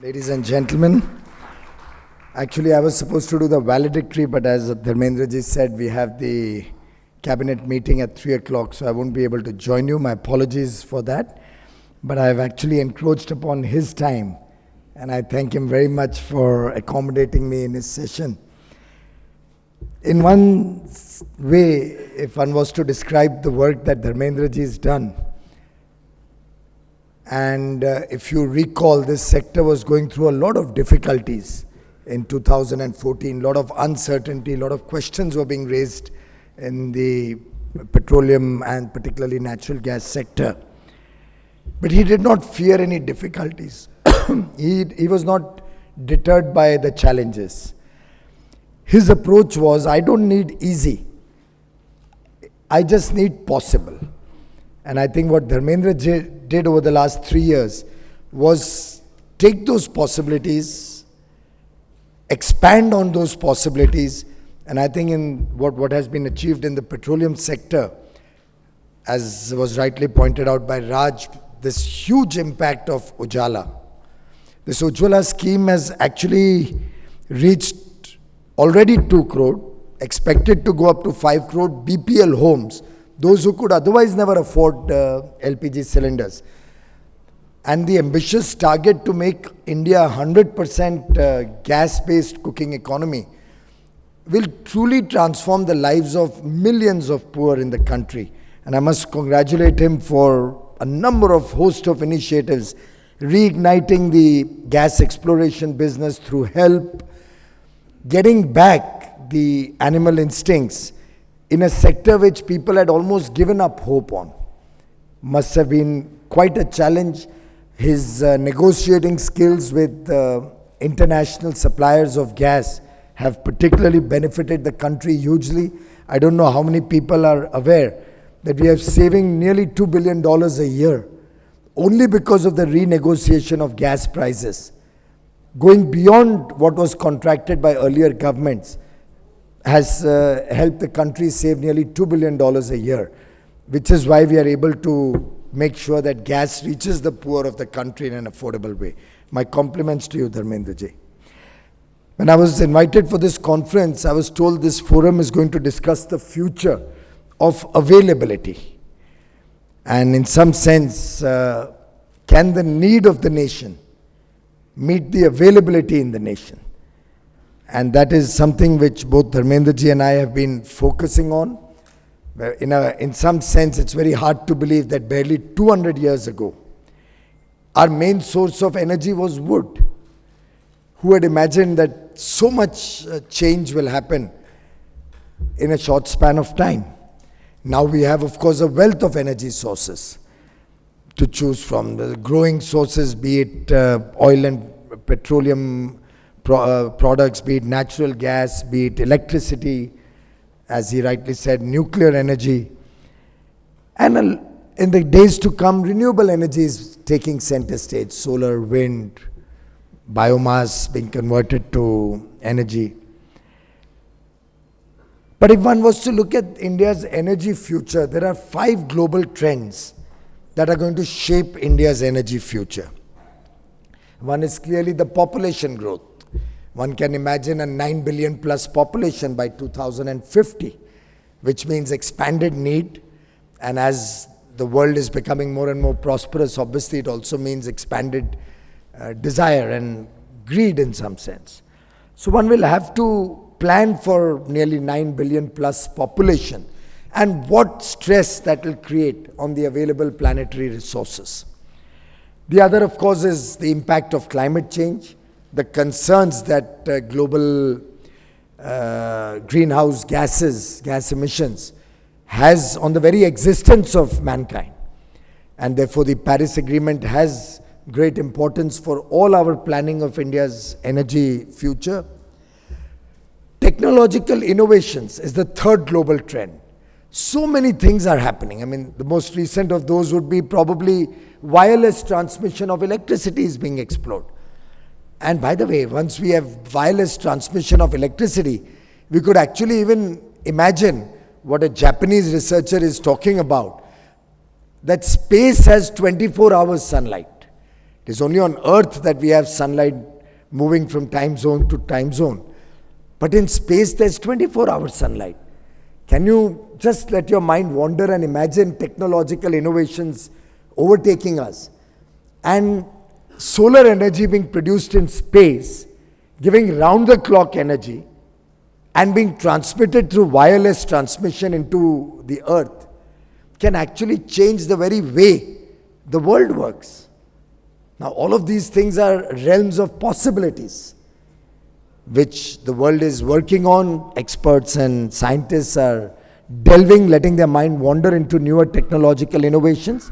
Ladies and gentlemen, actually I was supposed to do the valedictory, but as Dharmendra ji said, we have the cabinet meeting at 3 o'clock, so I won't be able to join you. My apologies for that. But I've actually encroached upon his time, and I thank him very much for accommodating me in his session. In one way, if one was to describe the work that Dharmendra ji has done, and if you recall, this sector was going through a lot of difficulties in 2014, a lot of uncertainty, a lot of questions were being raised in the petroleum and particularly natural gas sector. But he did not fear any difficulties. He was not deterred by the challenges. His approach was, I don't need easy, I just need possible. And I think what Dharmendra did over the last 3 years was take those possibilities, expand on those possibilities, and I think in what has been achieved in the petroleum sector, as was rightly pointed out by Raj, this huge impact of Ujala. This Ujjwala scheme has actually reached already 2 crore, expected to go up to 5 crore BPL homes, those who could otherwise never afford LPG cylinders. And the ambitious target to make India a 100% gas-based cooking economy will truly transform the lives of millions of poor in the country. And I must congratulate him for a number of host of initiatives, reigniting the gas exploration business through help, getting back the animal instincts in a sector which people had almost given up hope on. Must have been quite a challenge. His negotiating skills with international suppliers of gas have particularly benefited the country hugely. I don't know how many people are aware that we are saving nearly $2 billion a year only because of the renegotiation of gas prices, going beyond what was contracted by earlier governments, has helped the country save nearly $2 billion a year, which is why we are able to make sure that gas reaches the poor of the country in an affordable way. My compliments to you, Dharmendra ji. When I was invited for this conference, I was told this forum is going to discuss the future of availability. And in some sense, can the need of the nation meet the availability in the nation? And that is something which both Dharmendra ji and I have been focusing on. In some sense, it's very hard to believe that barely 200 years ago, our main source of energy was wood. Who had imagined that so much change will happen in a short span of time? Now we have, of course, a wealth of energy sources to choose from. The growing sources, be it oil and petroleum products, be it natural gas, be it electricity, as he rightly said, nuclear energy. And in the days to come, renewable energy is taking center stage, solar, wind, biomass being converted to energy. But if one was to look at India's energy future, there are 5 global trends that are going to shape India's energy future. One is clearly the population growth. One can imagine a 9 billion plus population by 2050, which means expanded need. And as the world is becoming more and more prosperous, obviously it also means expanded desire and greed in some sense. So one will have to plan for nearly 9 billion plus population and what stress that will create on the available planetary resources. The other, of course, is the impact of climate change, the concerns that global greenhouse gases, gas emissions, has on the very existence of mankind. And therefore the Paris Agreement has great importance for all our planning of India's energy future. Technological innovations is the third global trend. So many things are happening. I mean, the most recent of those would be probably wireless transmission of electricity is being explored. And by the way, once we have wireless transmission of electricity, we could actually even imagine what a Japanese researcher is talking about, that space has 24 hours sunlight. It is only on Earth that we have sunlight moving from time zone to time zone. But in space, there's 24-hour sunlight. Can you just let your mind wander and imagine technological innovations overtaking us? And solar energy being produced in space, giving round-the-clock energy, and being transmitted through wireless transmission into the Earth, can actually change the very way the world works. Now, all of these things are realms of possibilities, which the world is working on. Experts and scientists are delving, letting their mind wander into newer technological innovations,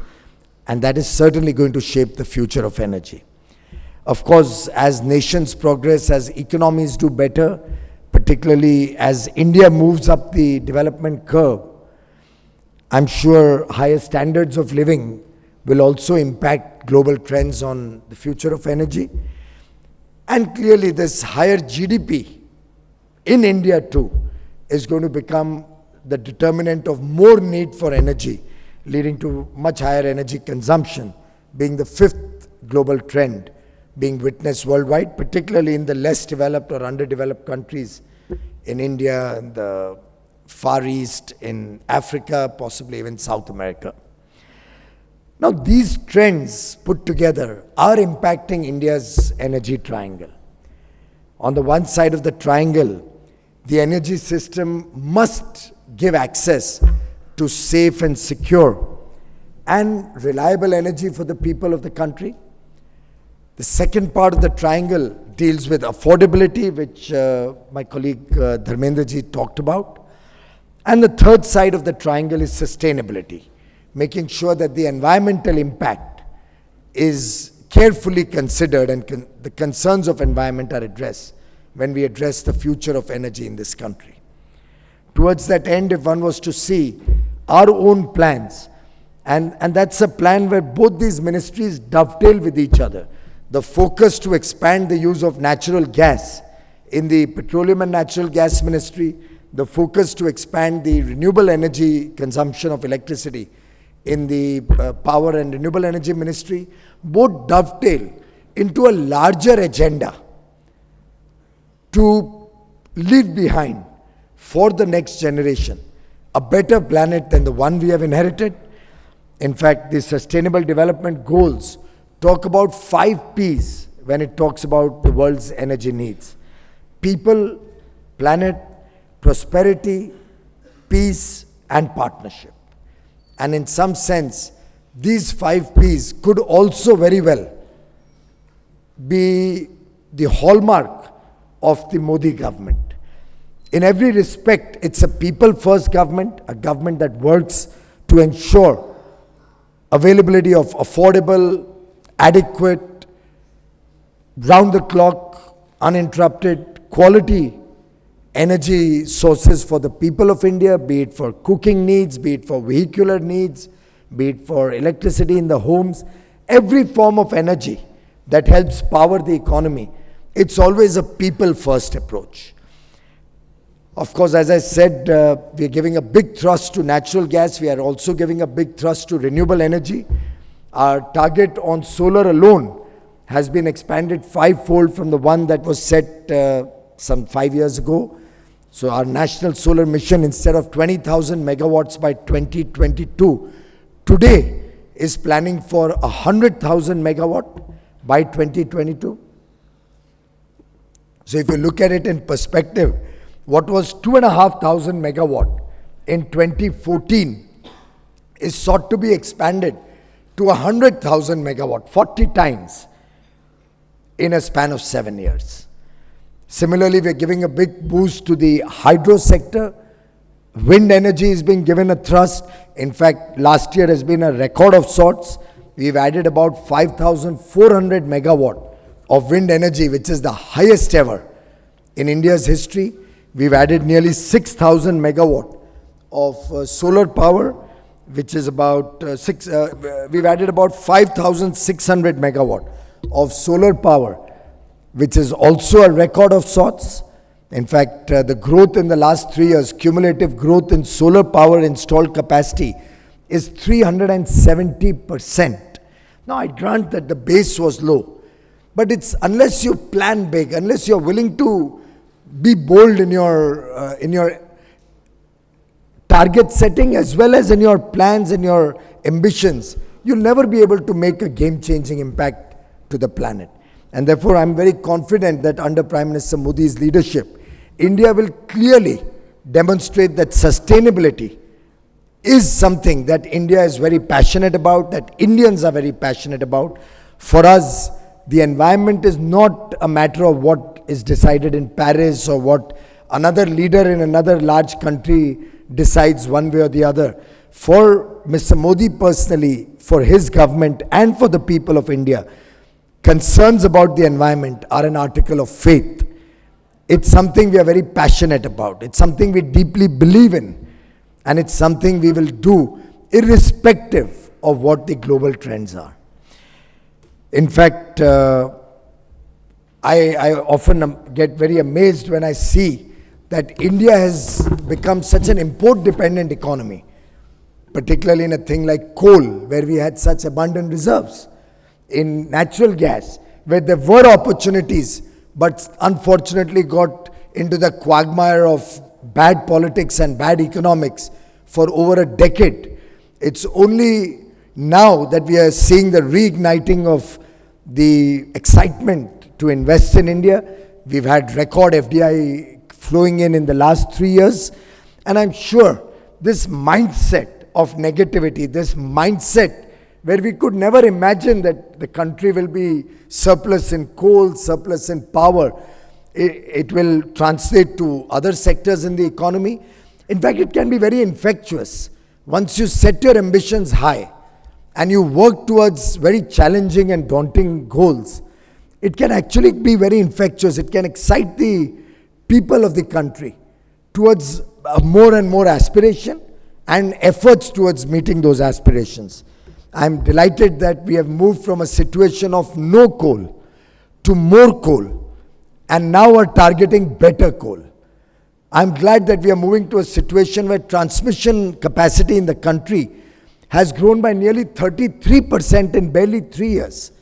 and that is certainly going to shape the future of energy. Of course, as nations progress, as economies do better, particularly as India moves up the development curve, I'm sure higher standards of living will also impact global trends on the future of energy. And clearly this higher GDP in India too is going to become the determinant of more need for energy, leading to much higher energy consumption, being the fifth global trend being witnessed worldwide, particularly in the less developed or underdeveloped countries in India, in the Far East, in Africa, possibly even South America. Now, these trends put together are impacting India's energy triangle. On the one side of the triangle, the energy system must give access to safe and secure and reliable energy for the people of the country. The second part of the triangle deals with affordability, which my colleague Dharmendra ji talked about. And the third side of the triangle is sustainability, making sure that the environmental impact is carefully considered and the concerns of environment are addressed when we address the future of energy in this country. Towards that end, if one was to see our own plans, and that's a plan where both these ministries dovetail with each other. The focus to expand the use of natural gas in the Petroleum and Natural Gas Ministry, the focus to expand the renewable energy consumption of electricity in the Power and Renewable Energy Ministry, both dovetail into a larger agenda to leave behind for the next generation a better planet than the one we have inherited. In fact, the Sustainable Development Goals talk about 5 Ps when it talks about the world's energy needs: people, planet, prosperity, peace, and partnership. And in some sense, these 5 Ps could also very well be the hallmark of the Modi government. In every respect, it's a people-first government, a government that works to ensure availability of affordable, adequate, round-the-clock, uninterrupted, quality energy sources for the people of India, be it for cooking needs, be it for vehicular needs, be it for electricity in the homes, every form of energy that helps power the economy. It's always a people-first approach. Of course, as I said, we are giving a big thrust to natural gas. We are also giving a big thrust to renewable energy. Our target on solar alone has been expanded 5-fold from the one that was set some 5 years ago. So our national solar mission, instead of 20,000 megawatts by 2022, today is planning for 100,000 megawatt by 2022. So if you look at it in perspective, what was 2,500 megawatt in 2014 is sought to be expanded to 100,000 megawatt, 40 times in a span of 7 years. Similarly, we are giving a big boost to the hydro sector. Wind energy is being given a thrust. In fact, last year has been a record of sorts. We've added about 5,400 megawatt of wind energy, which is the highest ever in India's history. We've added nearly 6,000 megawatt of solar power, which is about we've added about 5,600 megawatt of solar power, which is also a record of sorts. In fact, the growth in the last 3 years, cumulative growth in solar power installed capacity is 370%. Now, I grant that the base was low, but it's unless you plan big, unless you're willing to be bold in your target setting as well as in your plans and your ambitions, you'll never be able to make a game-changing impact to the planet. And therefore, I'm very confident that under Prime Minister Modi's leadership, India will clearly demonstrate that sustainability is something that India is very passionate about, that Indians are very passionate about. For us, the environment is not a matter of what is decided in Paris or what another leader in another large country decides one way or the other. For Mr. Modi personally, for his government and for the people of India, concerns about the environment are an article of faith. It's something we are very passionate about. It's something we deeply believe in. And it's something we will do irrespective of what the global trends are. In fact, I often get very amazed when I see that India has become such an import-dependent economy, particularly in a thing like coal, where we had such abundant reserves, in natural gas, where there were opportunities, but unfortunately got into the quagmire of bad politics and bad economics for over a decade. It's only now that we are seeing the reigniting of the excitement to invest in India. We've had record FDI flowing in the last 3 years. And I'm sure this mindset of negativity, this mindset where we could never imagine that the country will be surplus in coal, surplus in power, it will translate to other sectors in the economy. In fact, it can be very infectious. Once you set your ambitions high and you work towards very challenging and daunting goals, it can actually be very infectious. It can excite the people of the country towards more and more aspiration and efforts towards meeting those aspirations. I'm delighted that we have moved from a situation of no coal to more coal, and now are targeting better coal. I'm glad that we are moving to a situation where transmission capacity in the country has grown by nearly 33% in barely 3 years.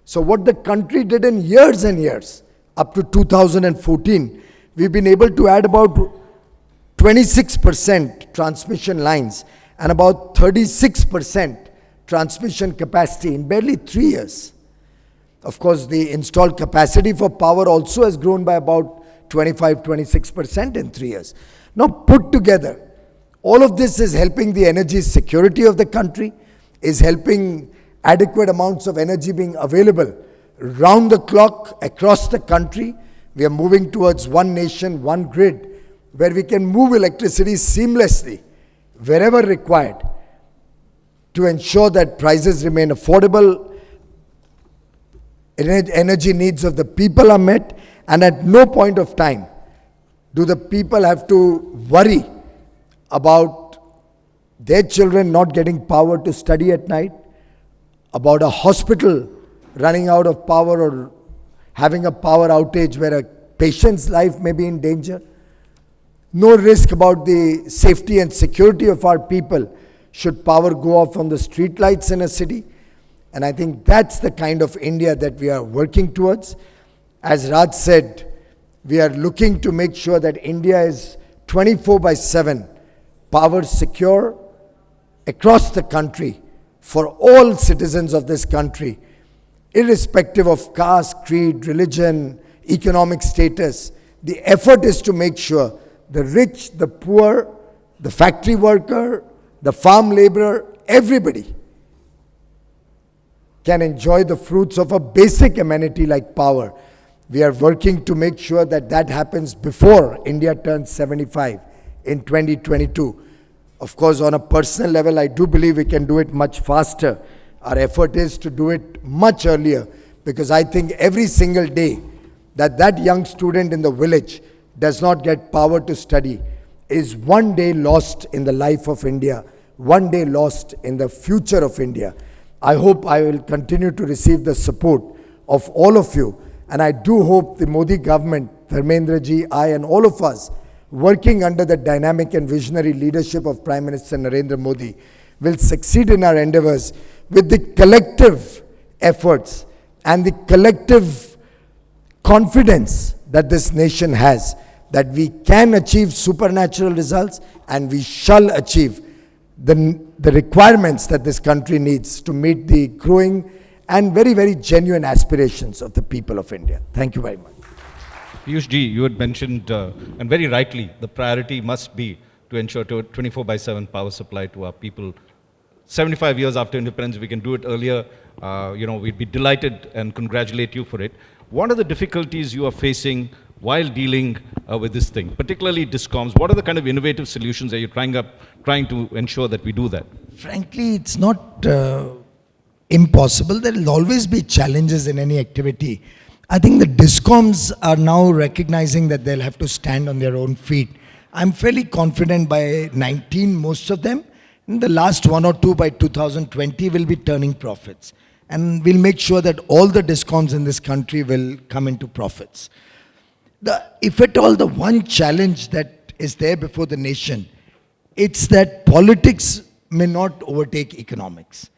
So what the country did in years and years, up to 2014, we've been able to add about 26% transmission lines and about 36% transmission capacity in barely 3 years. Of course, the installed capacity for power also has grown by about 25-26% in 3 years. Now put together, all of this is helping the energy security of the country, is helping adequate amounts of energy being available round the clock across the country. We are moving towards one nation, one grid, where we can move electricity seamlessly wherever required to ensure that prices remain affordable, energy needs of the people are met, and at no point of time do the people have to worry about their children not getting power to study at night, about a hospital running out of power or having a power outage where a patient's life may be in danger. No risk about the safety and security of our people should power go off on the street lights in a city. And I think that's the kind of India that we are working towards. As Raj said, we are looking to make sure that India is 24/7 power secure across the country for all citizens of this country, irrespective of caste, creed, religion, economic status. The effort is to make sure the rich, the poor, the factory worker, the farm laborer, everybody can enjoy the fruits of a basic amenity like power. We are working to make sure that that happens before India turns 75 in 2022. Of course, on a personal level, I do believe we can do it much faster. Our effort is to do it much earlier, because I think every single day that that young student in the village does not get power to study is one day lost in the life of India, one day lost in the future of India. I hope I will continue to receive the support of all of you, and I do hope the Modi government, Dharmendra ji, I and all of us, working under the dynamic and visionary leadership of Prime Minister Narendra Modi, will succeed in our endeavors with the collective efforts, and the collective confidence that this nation has that we can achieve supernatural results and we shall achieve the requirements that this country needs to meet the growing and very, very genuine aspirations of the people of India. Thank you very much. Piyush ji, you had mentioned, and very rightly, the priority must be to ensure 24/7 power supply to our people. 75 years after independence, we can do it earlier. We'd be delighted and congratulate you for it. What are the difficulties you are facing while dealing with this thing, particularly DISCOMs? What are the kind of innovative solutions that you're trying to ensure that we do that? Frankly, it's not impossible. There will always be challenges in any activity. I think the DISCOMs are now recognizing that they'll have to stand on their own feet. I'm fairly confident by 19, most of them, in the last one or two by 2020 will be turning profits. And we'll make sure that all the DISCOMs in this country will come into profits. If at all the one challenge that is there before the nation, it's that politics may not overtake economics.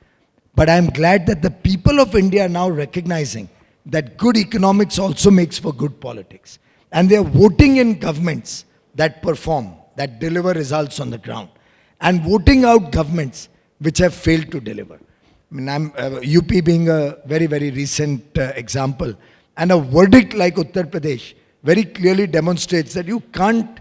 But I'm glad that the people of India are now recognizing that good economics also makes for good politics. And they're voting in governments that perform, that deliver results on the ground, and voting out governments which have failed to deliver. I mean, UP being a very, very recent example, and a verdict like Uttar Pradesh very clearly demonstrates that you can't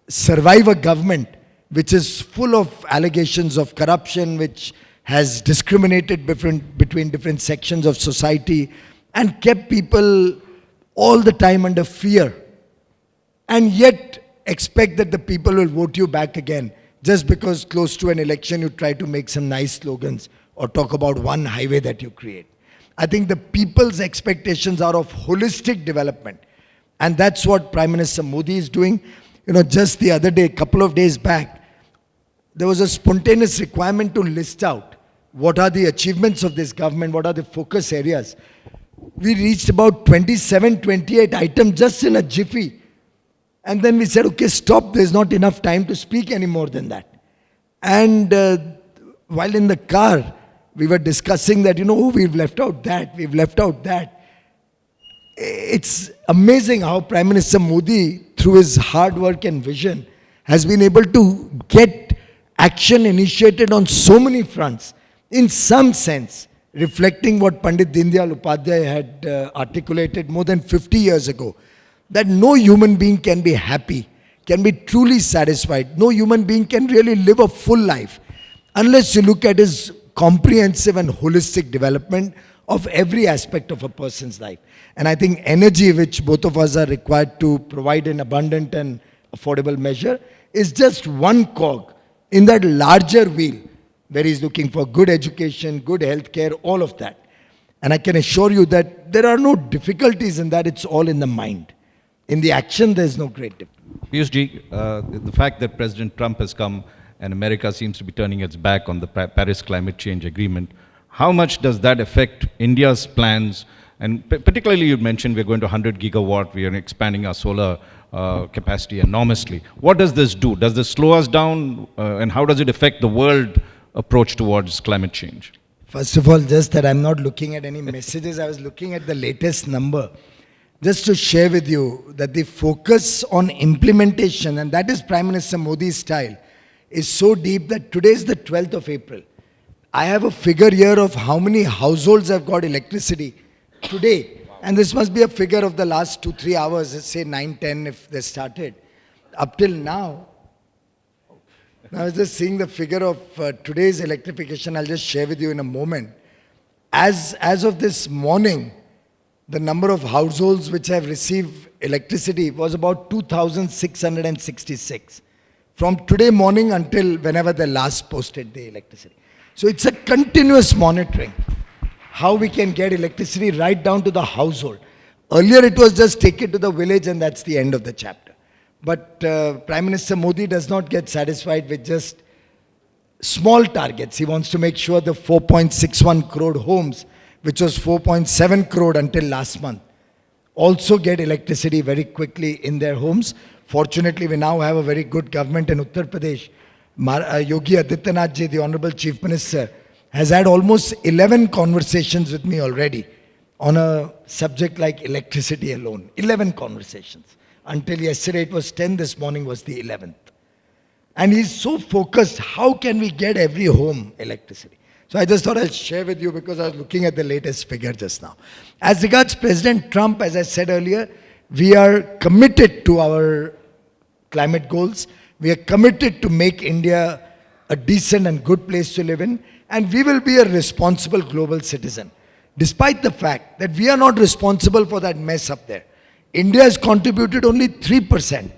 survive a government which is full of allegations of corruption, which has discriminated between different sections of society and kept people all the time under fear, and yet expect that the people will vote you back again just because close to an election you try to make some nice slogans or talk about one highway that you create. I think the people's expectations are of holistic development, and that's what Prime Minister Modi is doing. Just the other day, a couple of days back, there was a spontaneous requirement to list out what are the achievements of this government, what are the focus areas. We reached about 27, 28 items just in a jiffy. And then we said, okay, stop, there's not enough time to speak any more than that. And while in the car, we were discussing that, we've left out that, we've left out that. It's amazing how Prime Minister Modi, through his hard work and vision, has been able to get action initiated on so many fronts, in some sense, reflecting what Pandit Dindayal Upadhyay had articulated more than 50 years ago, that no human being can be happy, can be truly satisfied. No human being can really live a full life unless you look at his comprehensive and holistic development of every aspect of a person's life. And I think energy, which both of us are required to provide in abundant and affordable measure, is just one cog in that larger wheel where he's looking for good education, good healthcare, all of that. And I can assure you that there are no difficulties in that. It's all in the mind. In the action, there's no great difference. Piyush ji, the fact that President Trump has come and America seems to be turning its back on the Paris Climate Change Agreement, how much does that affect India's plans? And particularly you mentioned we're going to 100 gigawatt, we are expanding our solar capacity enormously. What does this do? Does this slow us down? And how does it affect the world approach towards climate change? First of all, just that I'm not looking at any messages, I was looking at the latest number. Just to share with you that the focus on implementation, and that is Prime Minister Modi's style, is so deep that today is the 12th of April. I have a figure here of how many households have got electricity today. And this must be a figure of the last 2-3 hours, let's say 9-10 if they started. Up till now, I was just seeing the figure of today's electrification. I'll just share with you in a moment. As of this morning, the number of households which have received electricity was about 2,666. From today morning until whenever they last posted the electricity. So it's a continuous monitoring. How we can get electricity right down to the household. Earlier it was just take it to the village and that's the end of the chapter. But Prime Minister Modi does not get satisfied with just small targets. He wants to make sure the 4.61 crore homes, which was 4.7 crore until last month, also get electricity very quickly in their homes. Fortunately, we now have a very good government in Uttar Pradesh. Yogi Adityanath ji, the Honorable Chief Minister, has had almost 11 conversations with me already on a subject like electricity alone. 11 conversations. Until yesterday it was 10, this morning was the 11th. And he's so focused, how can we get every home electricity? So I just thought I'll share with you because I was looking at the latest figure just now. As regards President Trump, as I said earlier, we are committed to our climate goals. We are committed to make India a decent and good place to live in. And we will be a responsible global citizen. Despite the fact that we are not responsible for that mess up there. India has contributed only 3%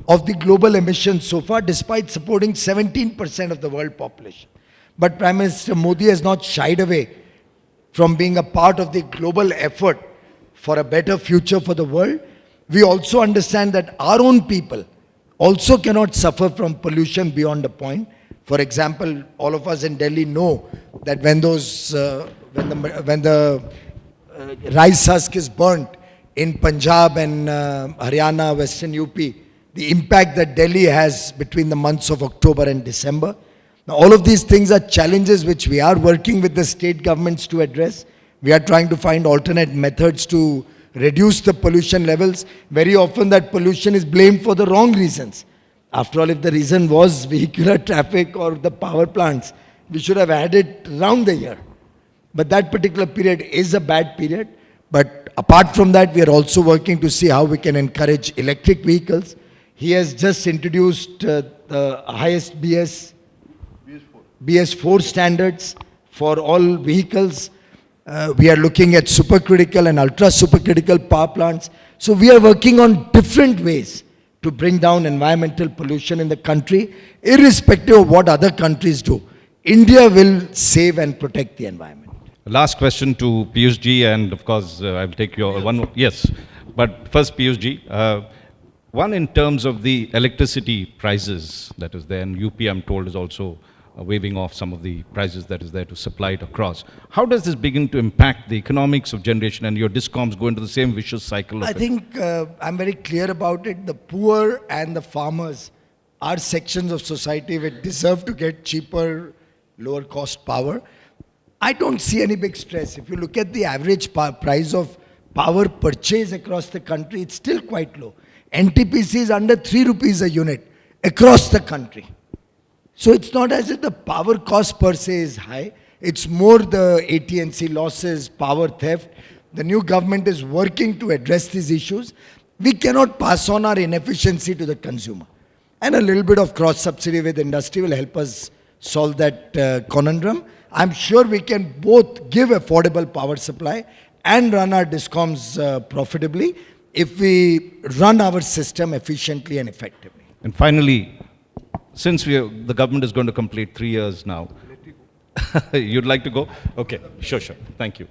of the global emissions so far, despite supporting 17% of the world population. But Prime Minister Modi has not shied away from being a part of the global effort for a better future for the world. We also understand that our own people also cannot suffer from pollution beyond a point. For example, all of us in Delhi know that when the rice husk is burnt in Punjab and Haryana, Western UP, the impact that Delhi has between the months of October and December. Now, all of these things are challenges which we are working with the state governments to address. We are trying to find alternate methods to reduce the pollution levels. Very often that pollution is blamed for the wrong reasons. After all, if the reason was vehicular traffic or the power plants, we should have had it around the year. But that particular period is a bad period. But apart from that, we are also working to see how we can encourage electric vehicles. He has just introduced the highest BS4 standards for all vehicles. We are looking at supercritical and ultra supercritical power plants. So we are working on different ways to bring down environmental pollution in the country, irrespective of what other countries do. India will save and protect the environment. Last question to Piyush ji, and of course, I will take your one. Yes, but first, Piyush ji, one in terms of the electricity prices that is there, and UP, I'm told, is also waiving off some of the prices that is there to supply it across. How does this begin to impact the economics of generation, and your discoms go into the same vicious cycle of I think I'm very clear about it. The poor and the farmers are sections of society which deserve to get cheaper, lower cost power. I don't see any big stress. If you look at the average price of power purchase across the country, it's still quite low. NTPC is under 3 rupees a unit across the country. So it's not as if the power cost per se is high. It's more the AT&C losses, power theft. The new government is working to address these issues. We cannot pass on our inefficiency to the consumer. And a little bit of cross-subsidy with industry will help us solve that conundrum. I'm sure we can both give affordable power supply and run our discoms profitably if we run our system efficiently and effectively. And finally, since the government is going to complete 3 years now, you'd like to go? Okay, sure. Thank you.